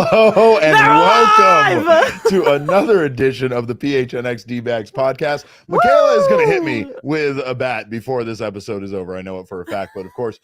Hello and welcome to another edition of the PHNX D-Backs podcast. Makayla is going to hit me with a bat before this episode is over. I know it for a fact, but of course,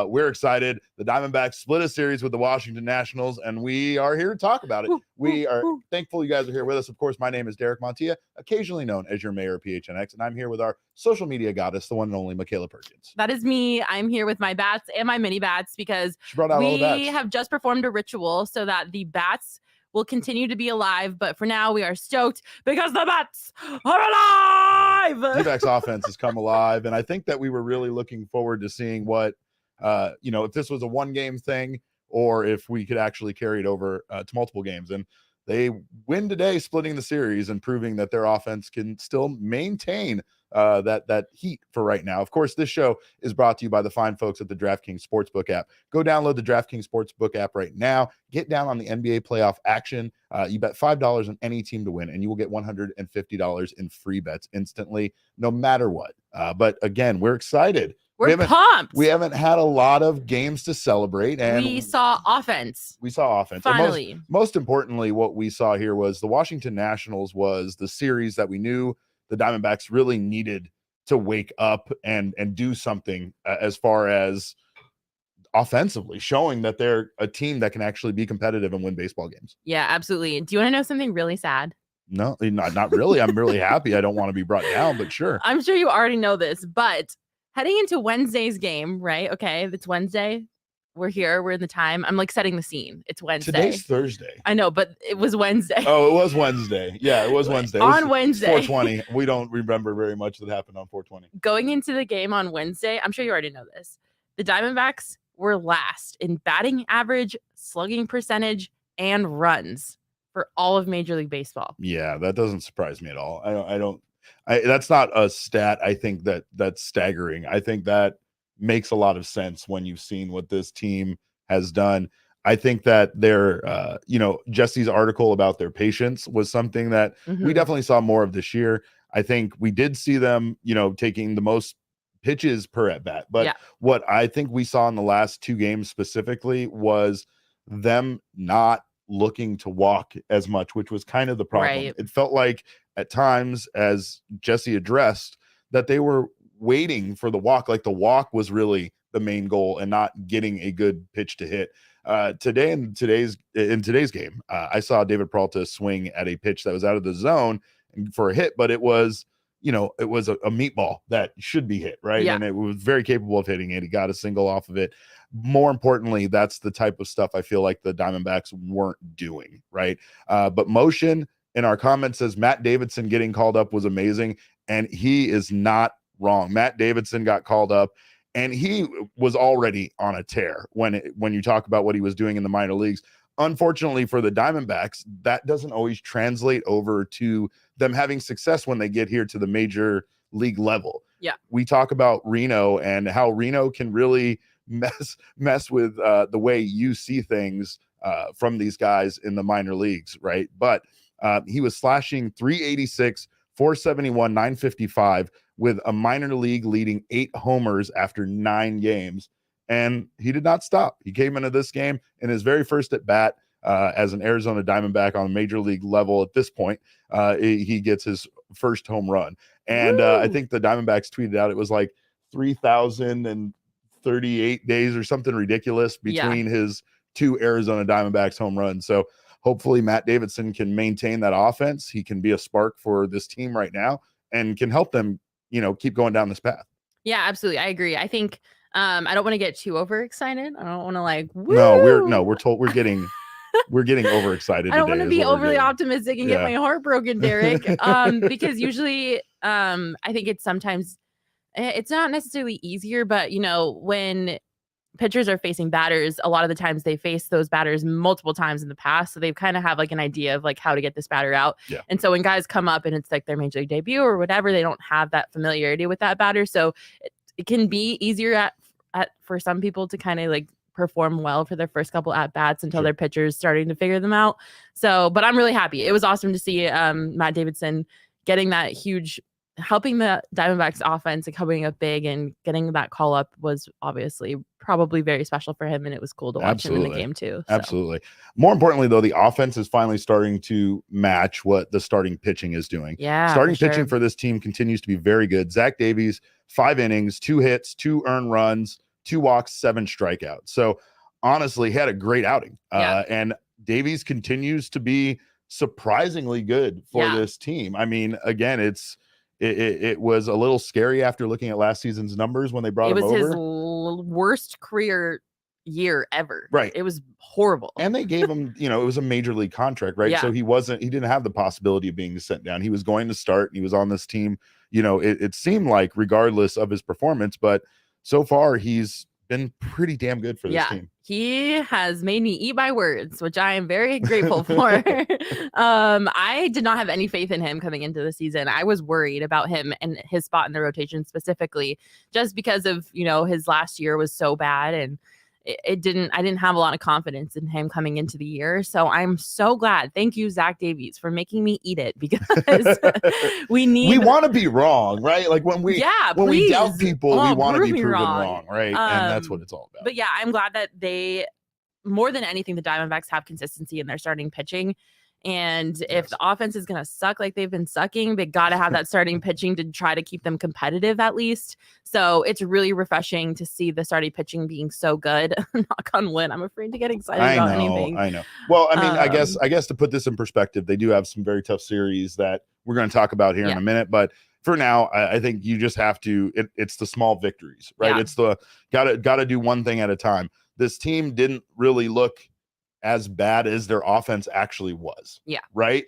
we're excited. The Diamondbacks split a series with the Washington Nationals, and we are here to talk about it. We are thankful you guys are here with us. Of course, my name is Montilla, occasionally known as your mayor of PHNX, and I'm here with our social media goddess, the one and only Makayla Perkins. That is me. I'm here with my bats and my mini bats because we have just performed a ritual so that the bats will continue to be alive. But for now, we are stoked because the bats are alive. D-backs offense has come alive, and I think that we were really looking forward to seeing what, if this was a one-game thing or if we could actually carry it over to multiple games. And they win today, splitting the series and proving that their offense can still maintain that heat for right now. Of course, this show is brought to you by the fine folks at the DraftKings Sportsbook app. Go download the DraftKings Sportsbook app right now. Get down on the NBA playoff action. You bet $5 on any team to win, and you will get $150 in free bets instantly, no matter what. But again, we're excited. We're pumped. We haven't had a lot of games to celebrate, and we saw offense. Finally. Most importantly, what we saw here was the Washington Nationals was the series that we knew the Diamondbacks really needed to wake up and do something as far as offensively, showing that they're a team that can actually be competitive and win baseball games. Yeah, absolutely. Do you want to know something really sad? No, not really. I'm really happy. I don't want to be brought down, but sure. I'm sure you already know this, but heading into Wednesday's game, right? Okay, it's Wednesday. We're here. We're in the time. I'm like setting the scene. It's Wednesday. Today's Thursday. I know, but it was Wednesday. Oh, it was Wednesday. Yeah, it was Wednesday. On Wednesday. 420. We don't remember very much that happened on 420. Going into the game on Wednesday, I'm sure you already know this. The Diamondbacks were last in batting average, slugging percentage, and runs for all of Major League Baseball. Yeah, that doesn't surprise me at all. That's not a stat. I think that's staggering. I think that makes a lot of sense when you've seen what this team has done. I think that their, Jesse's article about their patience was something that we definitely saw more of this year. I think we did see them, taking the most pitches per at bat. But what I think we saw in the last two games specifically was them not looking to walk as much, which was kind of the problem. Right. It felt like at times, as Jesse addressed, that they were waiting for the walk. Like the walk was really the main goal and not getting a good pitch to hit. Today in today's game, I saw David Peralta swing at a pitch that was out of the zone for a hit, but it was a meatball that should be hit, right? Yeah. And it was very capable of hitting it. He got a single off of it. More importantly, that's the type of stuff I feel like the Diamondbacks weren't doing, right? But motion in our comments says Matt Davidson getting called up was amazing, and he is not wrong. Matt Davidson got called up, and he was already on a tear when you talk about what he was doing in the minor leagues. Unfortunately for the Diamondbacks, that doesn't always translate over to them having success when they get here to the major league level. Yeah. We talk about Reno and how Reno can really mess with the way you see things from these guys in the minor leagues, right? But he was slashing 386, 471, 955 with a minor league leading 8 homers after 9 games. And he did not stop. He came into this game in his very first at bat as an Arizona Diamondback on a major league level. At this point, he gets his first home run. And I think the Diamondbacks tweeted out, it was like 3,038 days or something ridiculous between his 2 Arizona Diamondbacks home runs. So hopefully Matt Davidson can maintain that offense. He can be a spark for this team right now and can help them, keep going down this path. Yeah, absolutely. I agree. I think I don't want to get too overexcited. I don't want to woo! No, we're getting overexcited. I don't want to be overly optimistic and get my heart broken, Derek. Because usually I think it's sometimes it's not necessarily easier, but when pitchers are facing batters, a lot of the times they face those batters multiple times in the past. So they kind of have an idea of how to get this batter out. Yeah. And so when guys come up and it's their major league debut or whatever, they don't have that familiarity with that batter. So it can be easier for some people to kind of perform well for their first couple at bats until their pitcher's starting to figure them out. So, but I'm really happy. It was awesome to see Matt Davidson getting that huge, helping the Diamondbacks offense and coming up big and getting that call up was obviously probably very special for him. And it was cool to watch him in the game too. So. Absolutely. More importantly though, the offense is finally starting to match what the starting pitching is doing. Yeah. Starting pitching for this team continues to be very good. Zach Davies, 5 innings, 2 hits, 2 earned runs, 2 walks, 7 strikeouts. So honestly, he had a great outing. And Davies continues to be surprisingly good for this team. I mean, again, it was a little scary after looking at last season's numbers when they brought him over. It was his worst career year ever. Right. It was horrible. And they gave him, it was a major league contract, right? Yeah. So he didn't have the possibility of being sent down. He was going to start and he was on this team. It seemed like regardless of his performance, but so far he's been pretty damn good for this team. He has made me eat my words, which I am very grateful for. I did not have any faith in him coming into the season. I was worried about him and his spot in the rotation specifically, just because of, his last year was so bad and I didn't have a lot of confidence in him coming into the year. So I'm so glad. Thank you, Zach Davies, for making me eat it, because we want to be wrong, right? When we doubt people, we want to be proven wrong, right? And that's what it's all about. But yeah, I'm glad that they, more than anything, the Diamondbacks have consistency in their starting pitching. And if the offense is going to suck like they've been sucking, they got to have that starting pitching to try to keep them competitive at least. So it's really refreshing to see the starting pitching being so good. Knock on wood. I'm afraid to get excited about anything. I know. Well, I mean, I guess to put this in perspective, they do have some very tough series that we're going to talk about here in a minute. But for now, I think you just have to, it's the small victories, right? It's the gotta do one thing at a time. This team didn't really look as bad as their offense actually was. Yeah. Right?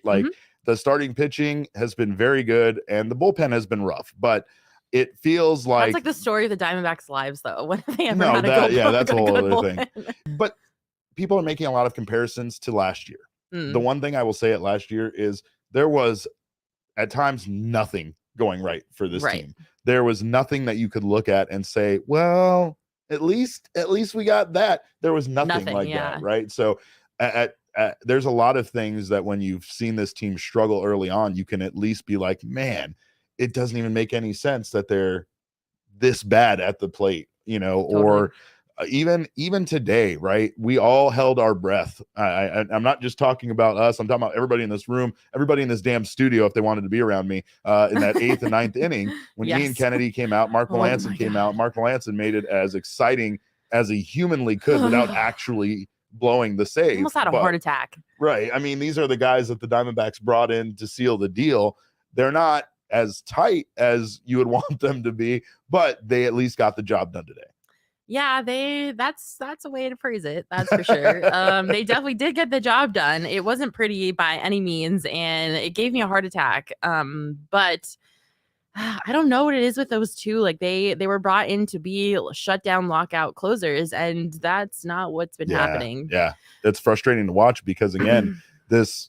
The starting pitching has been very good and the bullpen has been rough, but it feels like that's the story of the Diamondbacks' lives though. When they ever had that's a whole other thing. But people are making a lot of comparisons to last year. The one thing I will say at last year is there was at times nothing going right for this team. There was nothing that you could look at and say, well, at least we got that. There was nothing like that, right? So there's a lot of things that when you've seen this team struggle early on, you can at least be like, man, it doesn't even make any sense that they're this bad at the plate, totally. Or even today, right? We all held our breath. I'm not just talking about us. I'm talking about everybody in this room, everybody in this damn studio, if they wanted to be around me in that 8th and 9th inning, when Ian Kennedy came out, Mark Melancon came out. Mark Melancon made it as exciting as he humanly could without actually blowing the save. Almost had a heart attack. Right. I mean, these are the guys that the Diamondbacks brought in to seal the deal. They're not as tight as you would want them to be, but they at least got the job done today. Yeah, that's a way to phrase it. That's for sure. They definitely did get the job done. It wasn't pretty by any means, and it gave me a heart attack. But I don't know what it is with those two. They were brought in to be shutdown lockout closers, and that's not what's been happening. Yeah, it's frustrating to watch because again, this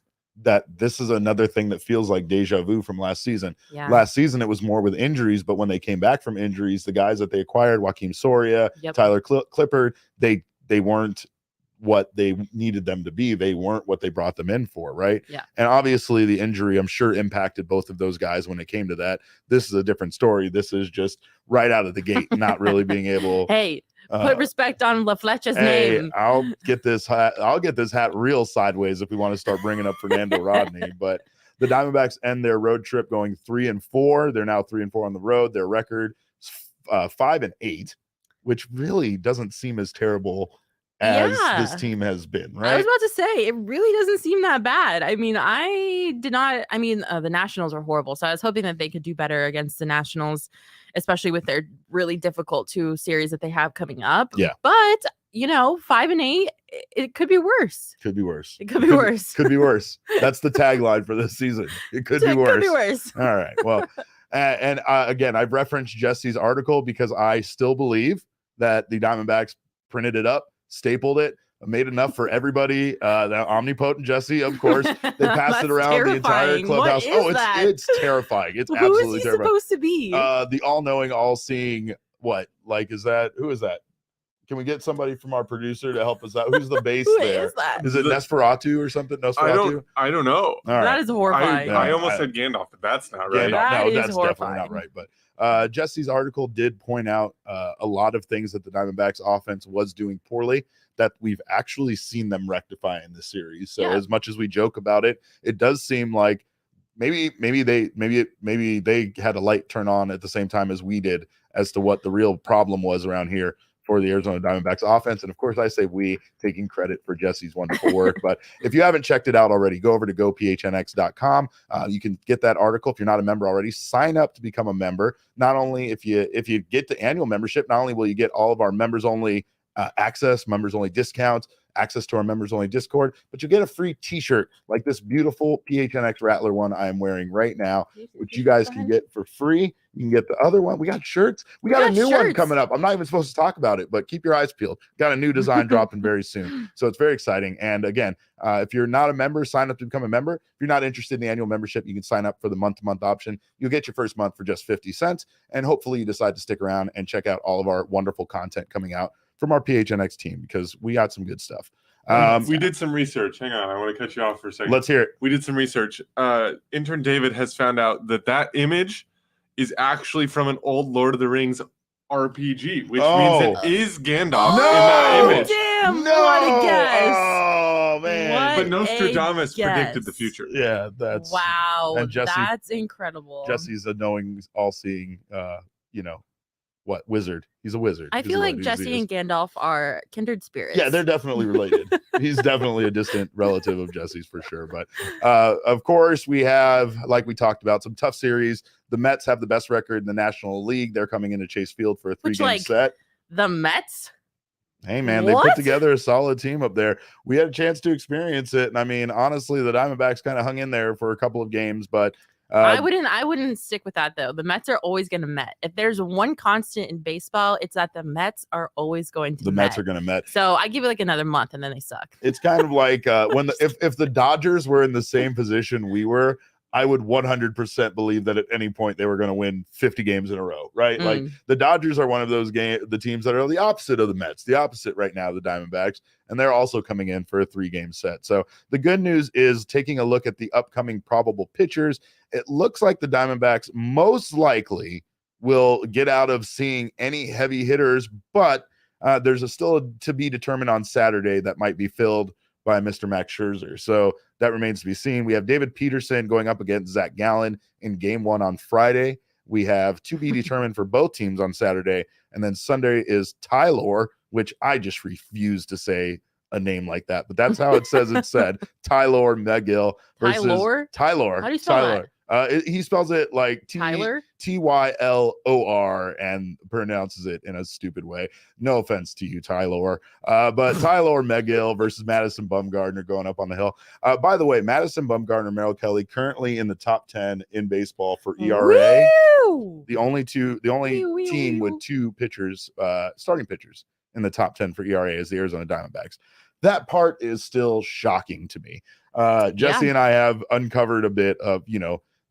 is another thing that feels like deja vu from last season. Yeah. Last season, it was more with injuries, but when they came back from injuries, the guys that they acquired, Joaquin Soria, Tyler Clippard, they weren't what they needed them to be. They weren't what they brought them in for, right? Yeah. And obviously the injury, I'm sure, impacted both of those guys when it came to that. This is a different story. This is just right out of the gate, not really being able Hey, put respect on La Flecha's name. I'll get this hat real sideways if we want to start bringing up Fernando Rodney. But the Diamondbacks end their road trip going 3-4. They're now 3-4 on the road. Their record is 5-8, which really doesn't seem as terrible as this team has been, right? I was about to say, it really doesn't seem that bad. I mean, the Nationals are horrible, so I was hoping that they could do better against the Nationals, especially with their really difficult 2 series that they have coming up. Yeah. But, 5-8, it could be worse. Could be worse. It could be worse. Could be worse. That's the tagline for this season. It could be worse. Could be worse. All right. Well, and again, I've referenced Jesse's article because I still believe that the Diamondbacks printed it up, stapled it, made enough for everybody. The omnipotent Jesse, of course, they passed it around the entire clubhouse. It's terrifying. It's absolutely terrifying. Supposed to be the all-knowing, all-seeing. What? Like, who is that? Can we get somebody from our producer to help us out? Who's the base there? Is that? Is it Nosferatu or something? Nosferatu? I don't know. That is horrifying. I almost said Gandalf, but that's not right. That's definitely not right. But Jesse's article did point out a lot of things that the Diamondbacks offense was doing poorly that we've actually seen them rectify in this series. So as much as we joke about it, it does seem like maybe they had a light turn on at the same time as we did as to what the real problem was around here for the Arizona Diamondbacks offense. And of course, I say we, taking credit for Jesse's wonderful work. But if you haven't checked it out already, go over to gophnx.com. You can get that article. If you're not a member already, sign up to become a member. Not only if you get the annual membership, not only will you get all of our members only access, members only discounts, access to our members only Discord, but you'll get a free t-shirt like this beautiful PHNX Rattler one I am wearing right now, which you guys can get for free. You can get the other one. We got shirts. We got a new one coming up. I'm not even supposed to talk about it, but keep your eyes peeled. Got a new design dropping very soon. So it's very exciting. And again, if you're not a member, sign up to become a member. If you're not interested in the annual membership, you can sign up for the month-to-month option. You'll get your first month for just 50 cents. And hopefully you decide to stick around and check out all of our wonderful content coming out from our PHNX team, because we got some good stuff. We did some research. Hang on, I want to cut you off for a second. Let's hear it. We did some research. Intern David has found out that image is actually from an old Lord of the Rings RPG, which means it is Gandalf in that image. Damn, what a guess. Oh, man. But Nostradamus predicted the future. Yeah, that's... Wow, and Jesse, that's incredible. Jesse's a knowing, all-seeing, wizard. He's a wizard. I feel like Jesse and Gandalf are kindred spirits. Yeah, they're definitely related. He's definitely a distant relative of Jesse's for sure. But of course, we have, like we talked about, some tough series. The Mets have the best record in the National League. They're coming into Chase Field for a 3-game set. The Mets? Hey, man, they put together a solid team up there. We had a chance to experience it. And I mean, honestly, the Diamondbacks kind of hung in there for a couple of games, but I wouldn't stick with that, though. The Mets are always going to Met. If there's one constant in baseball, it's that the Mets are always going to the Mets are going to Met. So I give it like another month and then they suck. It's kind of like when if the Dodgers were in the same position we were, I would 100% believe that at any point they were going to win 50 games in a row, right? Like the Dodgers are one of those the teams that are the opposite of the Mets, the opposite right now, the Diamondbacks, and they're also coming in for a 3-game set. So the good news is, taking a look at the upcoming probable pitchers, it looks like the Diamondbacks most likely will get out of seeing any heavy hitters, but there's still a to be determined on Saturday that might be filled by Mr. Max Scherzer. So that remains to be seen. We have David Peterson going up against Zach Gallen in Game 1 on Friday. We have to be determined for both teams on Saturday. And then Sunday is Tyler, which I just refuse to say a name like that, but that's how it says it's said. Tyler McGill versus Tyler. How do you spell that? He spells it like Tyler? Tylor and pronounces it in a stupid way. No offense to you, Tyler. But Tyler McGill versus Madison Bumgarner going up on the hill. By the way, Madison Bumgarner, Merrill Kelly currently in the top 10 in baseball for ERA. Woo! The only team with 2 pitchers, starting pitchers in the top 10 for ERA is the Arizona Diamondbacks. That part is still shocking to me. Jesse and I have uncovered a bit of,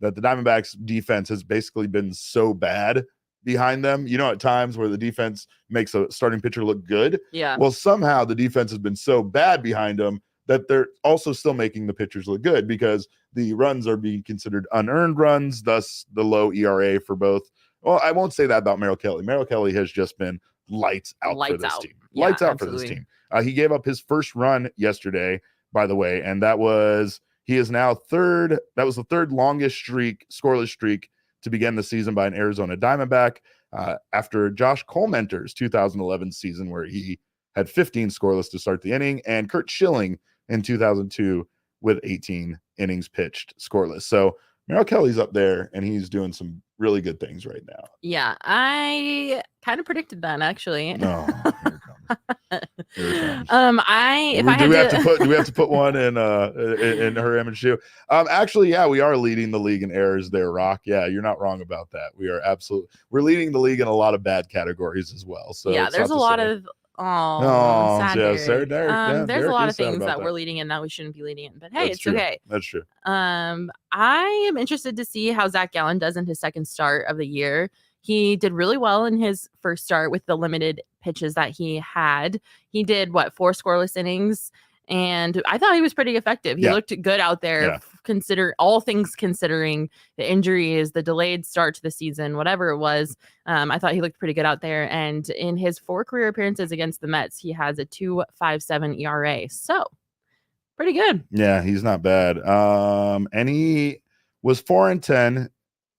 that the Diamondbacks defense has basically been so bad behind them, at times where the defense makes a starting pitcher look good. Yeah. Well, somehow the defense has been so bad behind them that they're also still making the pitchers look good, because the runs are being considered unearned runs, thus the low ERA for both. Well, I won't say that about Merrill Kelly. Merrill Kelly has just been lights out for this team. Yeah, lights out for this team. He gave up his first run yesterday, by the way, and he is now third. That was the third longest scoreless streak to begin the season by an Arizona Diamondback. after Josh Colementer's 2011 season where he had 15 scoreless to start the inning, and Kurt Schilling in 2002 with 18 innings pitched scoreless. So Merrill Kelly's up there, and he's doing some really good things right now. Yeah, I kind of predicted that, actually. No, here it comes. Here it comes. Do we have to put one in her image too? Actually, yeah, we are leading the league in errors there, Rock. Yeah, you're not wrong about that. We're leading the league in a lot of bad categories as well. So yeah, there's a lot of sad yes, there's a lot of things that we're we're leading in that we shouldn't be leading in, but hey, it's true. Okay. That's true. I am interested to see how Zach Gallen does in his second start of the year. He did really well in his first start with the limited pitches that he had. He did 4 scoreless innings, and I thought he was pretty effective. He looked good out there. Consider all things considering the injuries, the delayed start to the season, whatever it was. I thought he looked pretty good out there. And in his 4 career appearances against the Mets, he has a 2.57 ERA. So pretty good. Yeah, he's not bad. And he was 4-10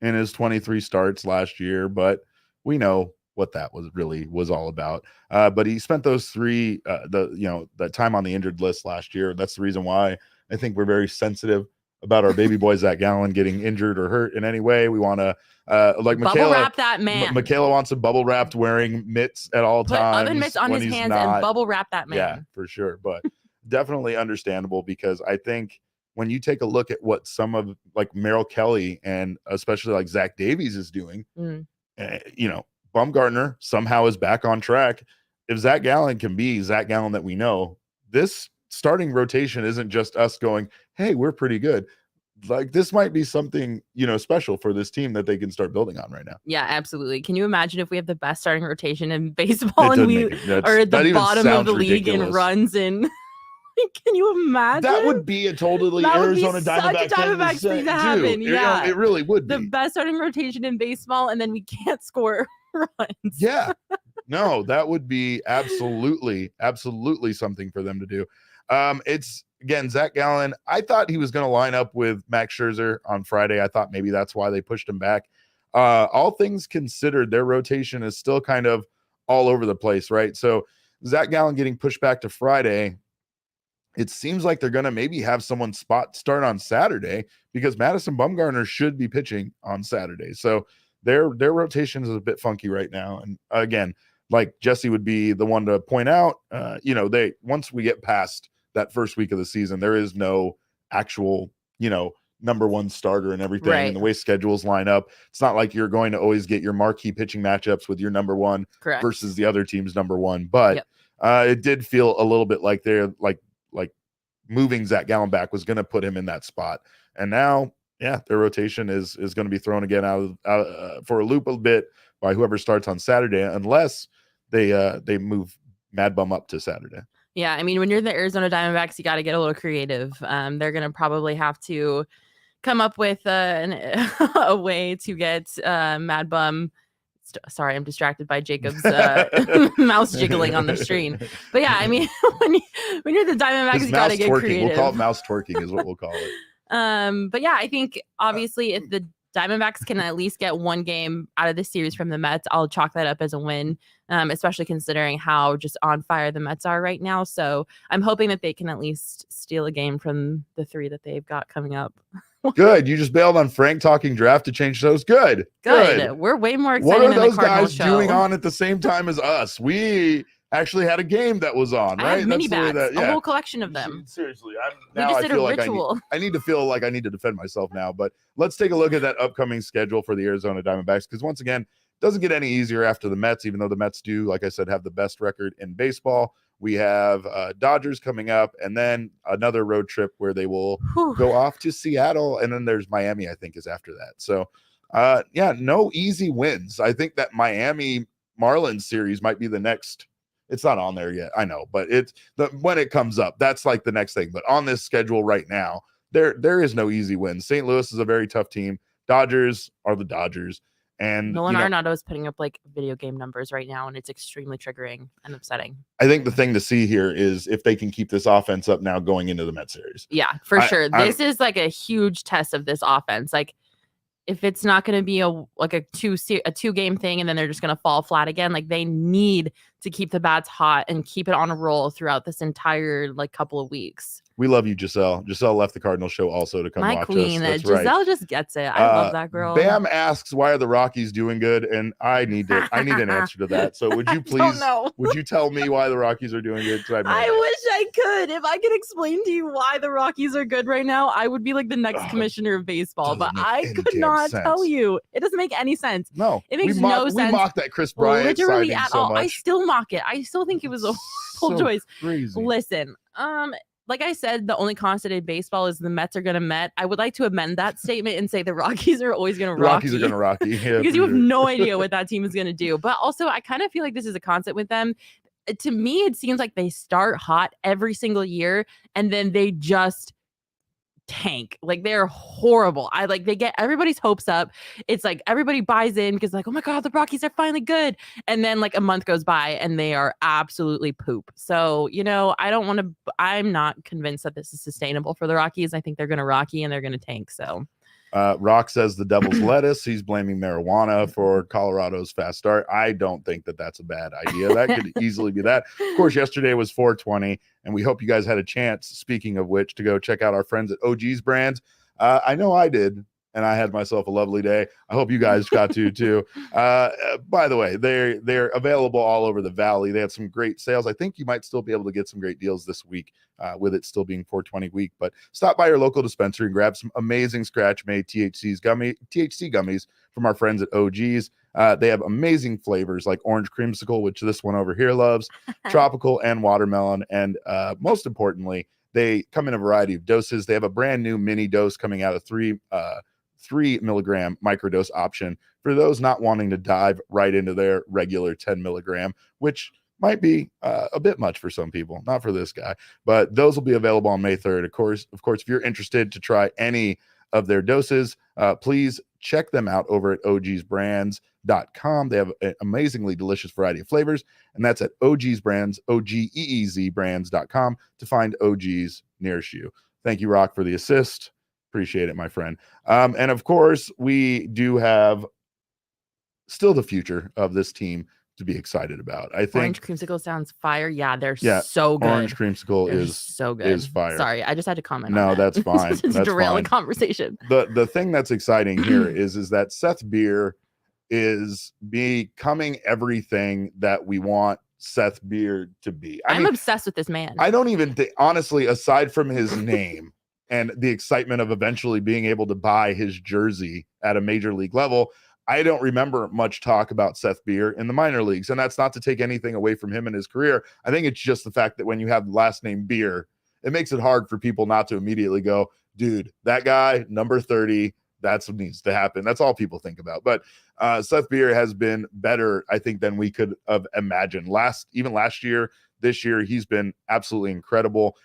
in his 23 starts last year, but we know what that was all about. But he spent those 3 the time on the injured list last year. That's the reason why I think we're very sensitive about our baby boy Zach Gallen getting injured or hurt in any way. We want to like bubble wrap that man. Makayla wants him bubble wrapped, wearing mitts at all times. Put oven mitts on his hands and bubble wrap that man. Yeah, for sure. But definitely understandable, because I think when you take a look at what some of like Merrill Kelly and especially like Zach Davies is doing, Bumgarner somehow is back on track. If Zach Gallen can be Zach Gallen that we know, this starting rotation isn't just us going, hey, we're pretty good. Like, this might be something, special for this team that they can start building on right now. Yeah, absolutely. Can you imagine if we have the best starting rotation in baseball and we are at the bottom of the league in runs in? Can you imagine? That would be a totally Arizona Diamondbacks thing to happen. Yeah, it really would be. The best starting rotation in baseball, and then we can't score runs. Yeah. No, that would be absolutely something for them to do. It's, again, Zach Gallen. I thought he was going to line up with Max Scherzer on Friday. I thought maybe that's why they pushed him back. All things considered, their rotation is still kind of all over the place, right? So Zach Gallen getting pushed back to Friday, it seems like they're going to maybe have someone start on Saturday, because Madison Bumgarner should be pitching on Saturday. So their rotation is a bit funky right now. And again, like Jesse would be the one to point out, once we get past that first week of the season, there is no actual, number one starter and everything. Right. And the way schedules line up, it's not like you're going to always get your marquee pitching matchups with your number one versus the other team's number one. But it did feel a little bit like they're like moving Zach Gallen back was going to put him in that spot. And now, their rotation is going to be thrown again out for a loop a bit by whoever starts on Saturday, unless they move Mad Bum up to Saturday. Yeah, I mean, when you're the Arizona Diamondbacks, you got to get a little creative. They're going to probably have to come up with a way to get Mad Bum. Sorry, I'm distracted by Jacob's mouse jiggling on the screen. But yeah, I mean, when you're the Diamondbacks, you got to get creative. We'll call it mouse twerking is what we'll call it. But yeah, I think obviously if the Diamondbacks can at least get one game out of this series from the Mets, I'll chalk that up as a win, especially considering how just on fire the Mets are right now. So I'm hoping that they can at least steal a game from the 3 that they've got coming up. Good. You just bailed on Frank talking draft to change shows. Good. We're way more excited. What are than those the Cardinal guys show. doing on at the same time as us? We actually had a game that was on, right? I have mini bats, a whole collection of them. Seriously, we just did a ritual. I need to feel like I need to defend myself now. But let's take a look at that upcoming schedule for the Arizona Diamondbacks, because once again, it doesn't get any easier after the Mets, even though the Mets do, like I said, have the best record in baseball. We have Dodgers coming up, and then another road trip where they will go off to Seattle, and then there's Miami, I think, is after that. So, no easy wins. I think that Miami Marlins series might be the next. It's not on there yet, I know, but when it comes up, that's like the next thing. But on this schedule right now, there is no easy win. St. Louis is a very tough team. Dodgers are the Dodgers. And Nolan Arenado is putting up like video game numbers right now, and it's extremely triggering and upsetting. I think the thing to see here is if they can keep this offense up now going into the Mets series. Yeah, for sure. This is like a huge test of this offense. Like, if it's not going to be a two game thing and then they're just going to fall flat again, like they need to keep the bats hot and keep it on a roll throughout this entire like couple of weeks. We love you, Giselle. Giselle left the Cardinal show also to come My watch queen. us. That's Giselle right. just gets it. I love that girl. Bam asks, why are the Rockies doing good? And I need an answer to that. So would you please, would you tell me why the Rockies are doing good? I wish I could. If I could explain to you why the Rockies are good right now, I would be like the next commissioner of baseball. But I could not tell you. It doesn't make any sense. No, it makes no sense. We mock that Chris Bryant literally signing at so all. much. I still mock it. I still think it was a whole choice. Crazy. Listen, like I said, the only constant in baseball is the Mets are going to Met. I would like to amend that statement and say the Rockies are always going to rock. Rockies are going to rock you. Yeah, because you have no idea what that team is going to do. But also, I kind of feel like this is a constant with them. To me, it seems like they start hot every single year and then they just tank. Like they're horrible. They get everybody's hopes up. It's like everybody buys in because like, oh my God, the Rockies are finally good. And then like a month goes by and they are absolutely poop. So, I'm not convinced that this is sustainable for the Rockies. I think they're going to rocky and they're going to tank. So Rock says the Devil's lettuce. He's blaming marijuana for Colorado's fast start. I don't think that that's a bad idea. That could easily be that. Of course, yesterday was 420, and we hope you guys had a chance, speaking of which, to go check out our friends at OG's Brands. I know I did, and I had myself a lovely day. I hope you guys got to too. By the way, they're available all over the valley. They have some great sales. I think you might still be able to get some great deals this week with it still being 420 week. But stop by your local dispensary and grab some amazing scratch-made THC gummies from our friends at OG's. They have amazing flavors like orange creamsicle, which this one over here loves, tropical and watermelon, and most importantly, they come in a variety of doses. They have a brand new mini dose coming out of 3 milligram microdose option for those not wanting to dive right into their regular 10 milligram, which might be a bit much for some people, not for this guy, but those will be available on May 3rd. Of course, if you're interested to try any of their doses, please check them out over at ogsbrands.com. They have an amazingly delicious variety of flavors, and that's at OG's Brands, OGEEZ brands.com to find OG's nearest you. Thank you, Rock, for the assist. Appreciate it, my friend. And of course, we do have still the future of this team to be excited about. I think orange creamsicle sounds fire. Yeah, they're so good. Orange creamsicle is so good. Is fire. Sorry, I just had to comment. No, on that. That's fine. To derail the conversation. The thing that's exciting here is that Seth Beer is becoming everything that we want Seth Beer to be. I'm obsessed with this man. I don't even think, honestly, aside from his name and the excitement of eventually being able to buy his jersey at a major league level, I don't remember much talk about Seth Beer in the minor leagues. And that's not to take anything away from him and his career. I think it's just the fact that when you have the last name Beer, it makes it hard for people not to immediately go, dude, that guy, number 30, that's what needs to happen. That's all people think about. But Seth Beer has been better, I think, than we could have imagined. Even last year, this year, he's been absolutely incredible.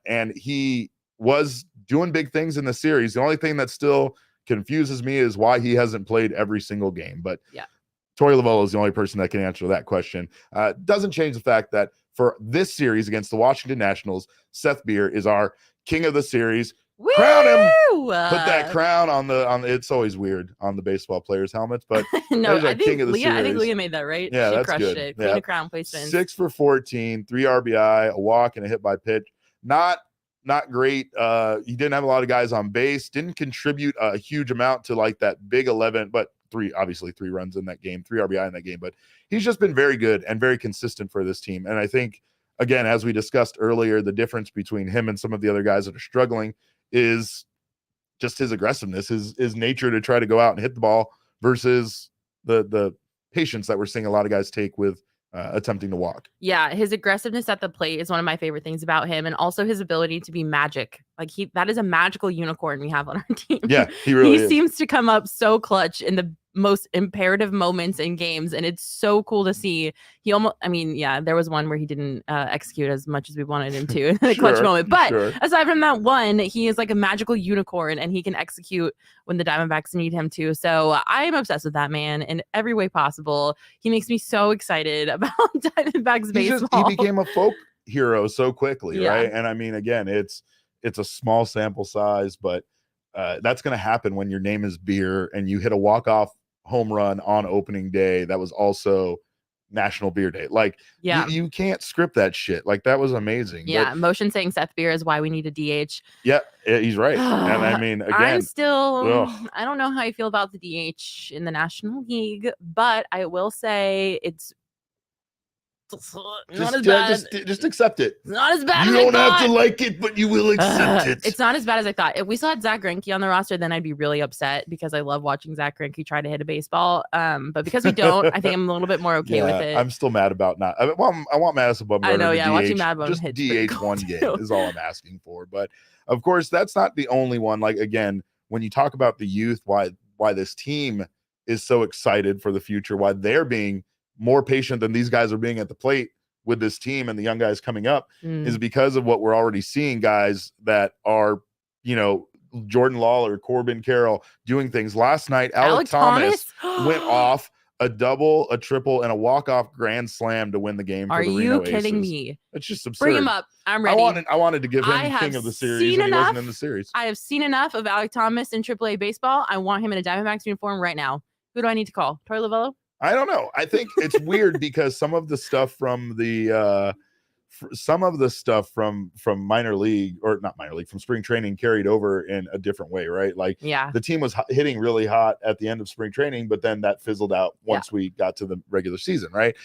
And he was doing big things in the series. The only thing that still confuses me is why he hasn't played every single game. But yeah, Tori Lavello is the only person that can answer that question. Doesn't change the fact that for this series against the Washington Nationals, Seth Beer is our king of the series. Woo! Crown him. Put that crown on the. It's always weird on the baseball players' helmets, but no, I think king of the series. I think Leah made that right. Yeah, she that's crushed good. it. Queen of crown placement. 6 for 14, 3 RBI, a walk, and a hit by pitch. Not great. He didn't have a lot of guys on base. Didn't contribute a huge amount to like that big 11, but 3 runs in that game, 3 RBI in that game. But he's just been very good and very consistent for this team. And I think, again, as we discussed earlier, the difference between him and some of the other guys that are struggling is just his aggressiveness, his nature to try to go out and hit the ball versus the patience that we're seeing a lot of guys take with attempting to walk. Yeah, his aggressiveness at the plate is one of my favorite things about him, and also his ability to be magic. Like that is a magical unicorn we have on our team. Yeah, he really he seems to come up so clutch in the most imperative moments in games, and it's so cool to see. He almost, there was one where he didn't execute as much as we wanted him to in the clutch moment. But aside from that one, he is like a magical unicorn, and he can execute when the Diamondbacks need him to. So I'm obsessed with that man in every way possible. He makes me so excited about Diamondbacks baseball. He became a folk hero so quickly, right? And again, it's a small sample size, but that's going to happen when your name is Beer and you hit a walk-off home run on opening day that was also National Beer Day. Like, you can't script that shit. Like, that was amazing. Yeah, motion saying Seth Beer is why we need a DH. Yeah, he's right. And I mean, again, I'm still, I don't know how I feel about the DH in the National League, but I will say it's not as bad. Just accept it. It's not as bad you as I don't thought. have to like it, but you will accept it. It's not as bad as I thought. If we still had Zach Greinke on the roster, then I'd be really upset because I love watching Zach Greinke try to hit a baseball. But because we don't, I think I'm a little bit more okay with it. I'm still mad about not. I want Madison Bumgarner. I know, to DH. Watching Mad Bum just hits DH cool one too. game is all I'm asking for. But of course, that's not the only one. Like, again, when you talk about the youth, why this team is so excited for the future, why they're being more patient than these guys are being at the plate with this team and the young guys coming up is because of what we're already seeing, guys that are, Jordan Lawler, Corbin Carroll doing things. Last night, Alec Thomas went off a double, a triple, and a walk-off grand slam to win the game for the Reno Aces. Are you kidding me? It's just absurd. Bring him up. I'm ready. I wanted to give him king of the series, and he wasn't in the series. I have seen enough of Alec Thomas in AAA baseball. I want him in a Diamondbacks uniform right now. Who do I need to call? Torey Lovullo? I don't know. I think it's weird because some of the stuff from minor league, or not minor league, from spring training carried over in a different way, right? Like, the team was hitting really hot at the end of spring training, but then that fizzled out once we got to the regular season, right?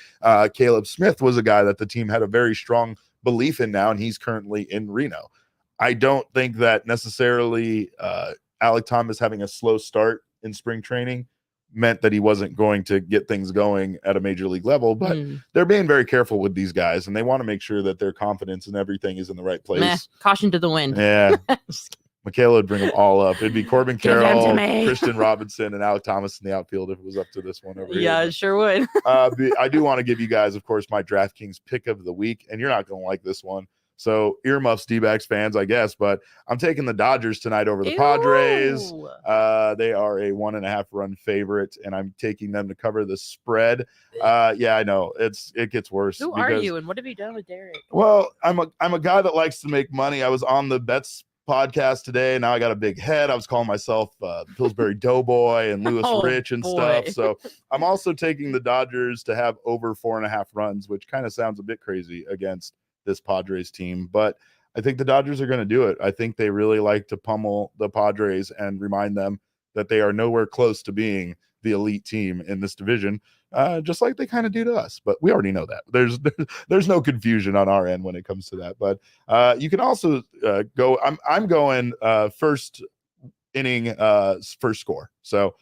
Caleb Smith was a guy that the team had a very strong belief in now, and he's currently in Reno. I don't think that necessarily Alec Thomas having a slow start in spring training meant that he wasn't going to get things going at a major league level, but they're being very careful with these guys, and they want to make sure that their confidence and everything is in the right place. Caution to the wind. Yeah. Makayla would bring them all up. It'd be Corbin Carroll, Christian Robinson, and Alec Thomas in the outfield if it was up to this one over here. Yeah, it sure would. I do want to give you guys, of course, my DraftKings pick of the week, and you're not going to like this one. So earmuffs, D-backs fans, I guess, but I'm taking the Dodgers tonight over the Padres. They are a 1.5 run favorite, and I'm taking them to cover the spread. Yeah, I know it gets worse. Who are you, and what have you done with Derek? Well, I'm a guy that likes to make money. I was on the Bets podcast today. Now I got a big head. I was calling myself Pillsbury Doughboy and Lewis Rich and stuff. So I'm also taking the Dodgers to have over 4.5 runs, which kind of sounds a bit crazy against this Padres team, but I think the Dodgers are going to do it. I think they really like to pummel the Padres and remind them that they are nowhere close to being the elite team in this division, just like they kind of do to us. But we already know that. There's no confusion on our end when it comes to that. But you can also go. I'm going first inning, first score. So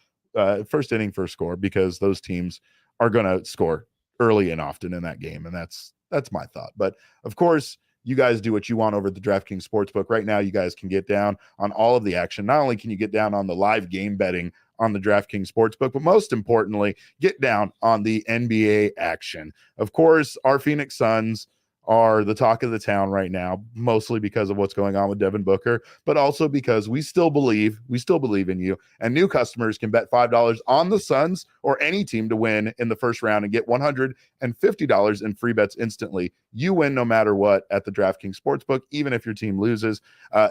first inning, first score, because those teams are going to score early and often in that game, and that's my thought. But of course, you guys do what you want over at the DraftKings Sportsbook. Right now, you guys can get down on all of the action. Not only can you get down on the live game betting on the DraftKings Sportsbook, but most importantly, get down on the NBA action. Of course, our Phoenix Suns are the talk of the town right now, mostly because of what's going on with Devin Booker, but also because we still believe in you. And new customers can bet $5 on the Suns or any team to win in the first round and get $150 in free bets instantly. You win no matter what at the DraftKings Sportsbook, even if your team loses.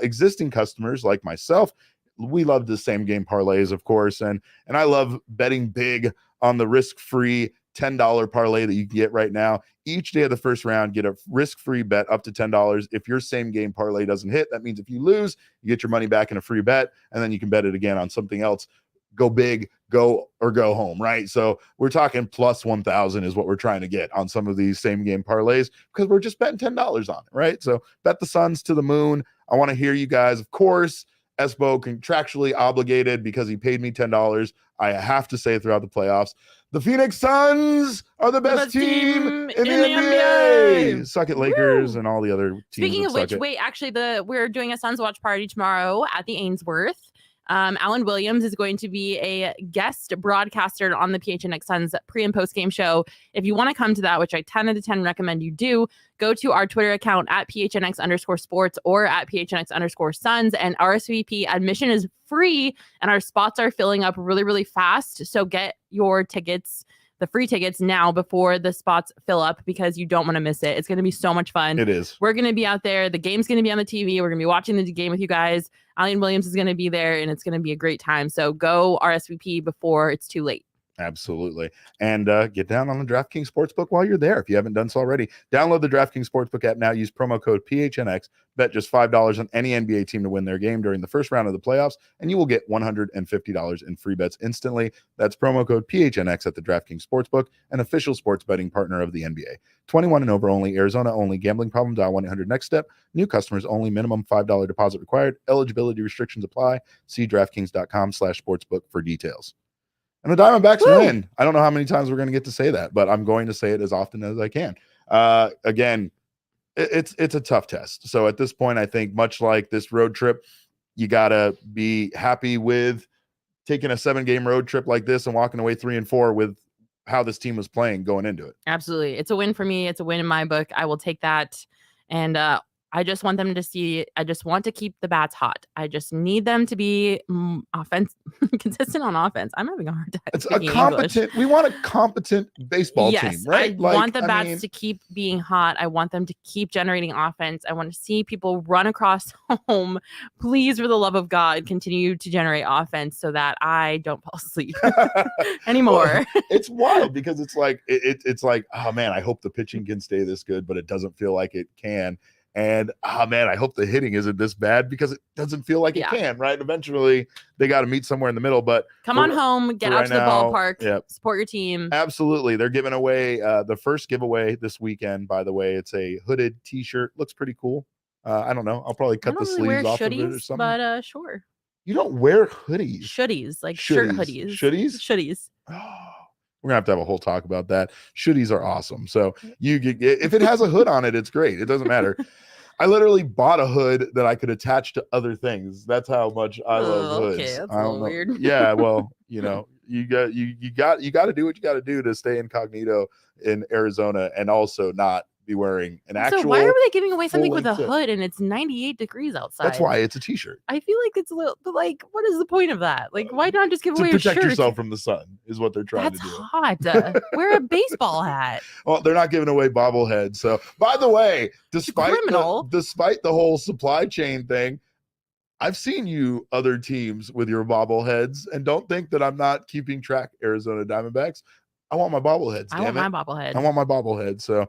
Existing customers like myself, we love the same game parlays, of course, and I love betting big on the risk-free $10 parlay that you can get right now. Each day of the first round, get a risk-free bet up to $10. If your same game parlay doesn't hit, that means if you lose, you get your money back in a free bet, and then you can bet it again on something else. Go big, go home, right? So we're talking plus 1,000 is what we're trying to get on some of these same game parlays because we're just betting $10 on it, right? So bet the Suns to the moon. I want to hear you guys. Of course, Espo contractually obligated because he paid me $10. I have to say throughout the playoffs, the Phoenix Suns are the best team in the NBA. Suck it, Lakers. Woo! And all the other teams. Speaking of which, actually, we're doing a Suns watch party tomorrow at the Ainsworth. Alan Williams is going to be a guest broadcaster on the PHNX Suns pre- and post-game show. If you want to come to that, which I 10 out of 10 recommend you do, go to our Twitter account at PHNX_sports or at PHNX_Suns, and RSVP. Admission is free, and our spots are filling up really, really fast. So get your tickets the free tickets now before the spots fill up because you don't want to miss it. It's going to be so much fun. It is. We're going to be out there. The game's going to be on the TV. We're going to be watching the game with you guys. Alien Williams is going to be there, and it's going to be a great time. So go RSVP before it's too late. Absolutely. And get down on the DraftKings Sportsbook while you're there. If you haven't done so already, download the DraftKings Sportsbook app now. Use promo code PHNX. Bet just $5 on any NBA team to win their game during the first round of the playoffs, and you will get $150 in free bets instantly. That's promo code PHNX at the DraftKings Sportsbook, an official sports betting partner of the NBA. 21 and over only, Arizona only. Gambling problem, dial 1-800-NEXT-STEP. New customers only. Minimum $5 deposit required. Eligibility restrictions apply. See DraftKings.com/sportsbook for details. And the Diamondbacks win. I don't know how many times we're going to get to say that, but I'm going to say it as often as I can. Again, it's a tough test. So at this point, I think much like this road trip, you got to be happy with taking a 7-game road trip like this and walking away 3-4 with how this team was playing going into it. Absolutely. It's a win for me. It's a win in my book. I will take that. And I just want them to see, I just want to keep the bats hot. I just need them to be consistent on offense. I'm having a hard time. It's a competent, English. We want a competent baseball team, right? I want the bats to keep being hot. I want them to keep generating offense. I want to see people run across home. Please, for the love of God, continue to generate offense so that I don't fall asleep anymore. Well, it's wild because it's like, it's like, oh man, I hope the pitching can stay this good, but it doesn't feel like it can. And, oh, man, I hope the hitting isn't this bad because it doesn't feel like it can, right? Eventually, they got to meet somewhere in the middle. But come on home, get out to the ballpark, support your team. Absolutely. They're giving away the first giveaway this weekend, by the way. It's a hooded T-shirt. Looks pretty cool. I don't know. I'll probably cut the sleeves off of it or something. But sure. You don't wear hoodies. Shooties, like shirt hoodies. Shooties? Oh. We're gonna have to have a whole talk about that. Shooties are awesome. So you get, if it has a hood on it, it's great. It doesn't matter. I literally bought a hood that I could attach to other things. That's how much I love hoods. Okay, that's a little weird. Yeah, well, you know, you got to do what you got to do to stay incognito in Arizona and also not be wearing an actual. So why are they giving away something with a hood and it's 98 degrees outside? That's why it's a T-shirt. I feel like it's a little, but like, what is the point of that? Like, why not just give away a shirt? To protect yourself from the sun is what they're trying to do. That's hot. Wear a baseball hat. Well, they're not giving away bobbleheads. So, by the way, despite the whole supply chain thing, I've seen you other teams with your bobbleheads, and don't think that I'm not keeping track, Arizona Diamondbacks. I want my bobbleheads. I want my bobblehead. I want my bobblehead. So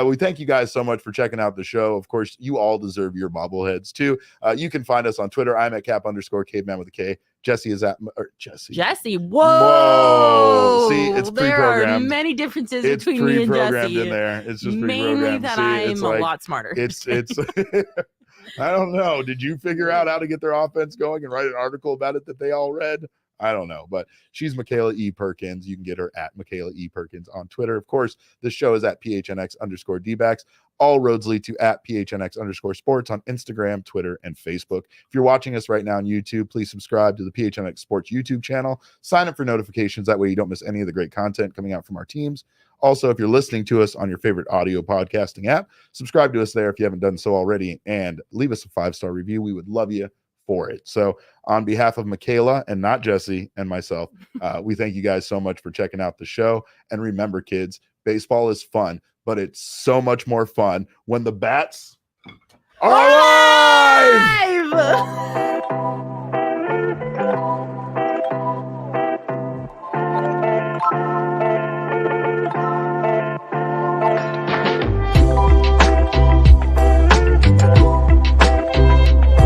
we thank you guys so much for checking out the show. Of course, you all deserve your bobbleheads too. You can find us on Twitter. I'm at @cap_caveman with a K. Jesse is at Jesse. Whoa. See, it's pre-programmed. There are many differences between me and Jesse. In there. It's just mainly that I'm a lot smarter. It's I don't know. Did you figure out how to get their offense going and write an article about it that they all read? I don't know, but she's Makayla E. Perkins. You can get her at Makayla E. Perkins on Twitter. Of course, this show is at PHNX_Dbacks. All roads lead to at PHNX_sports on Instagram, Twitter, and Facebook. If you're watching us right now on YouTube, please subscribe to the PHNX Sports YouTube channel. Sign up for notifications. That way you don't miss any of the great content coming out from our teams. Also, if you're listening to us on your favorite audio podcasting app, subscribe to us there if you haven't done so already, and leave us a 5-star review. We would love you for it. So on behalf of Makayla and not Jesse and myself, we thank you guys so much for checking out the show. And remember, kids, baseball is fun, but it's so much more fun when the bats are alive!